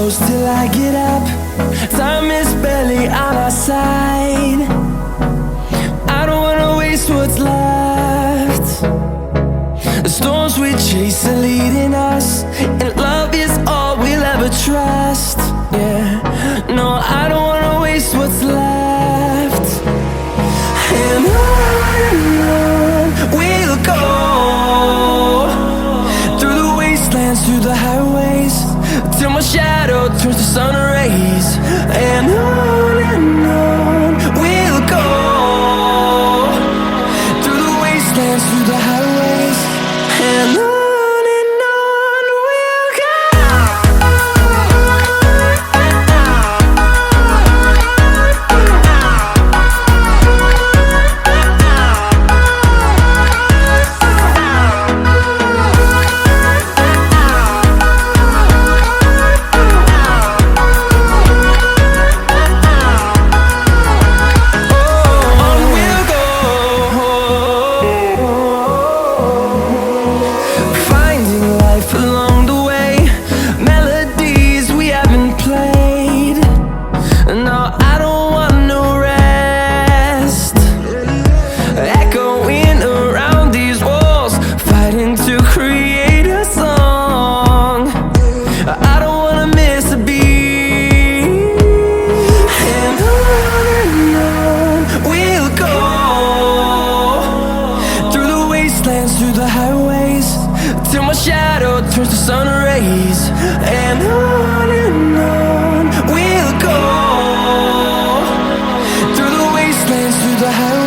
close till I get up. Time is barely on our side. I don't wanna waste what's left. The storms we chase are leading us, and love is all we'll ever trust. Yeah, no, I don't wanna waste what's left. And on we'll go, through the wastelands, through the highways, till my shadow turns to sun rays. And on we'll go, through the wastelands, through the highways, and on we'll go. Along the way, melodies we haven't played. No, I don't want no rest. Echoing around these walls, fighting to create a song. I don't wanna miss a beat. And on we'll go, through the wastelands, through the highways, till my shadow turns to sun rays. And on we'll go, through the wastelands, through the highways.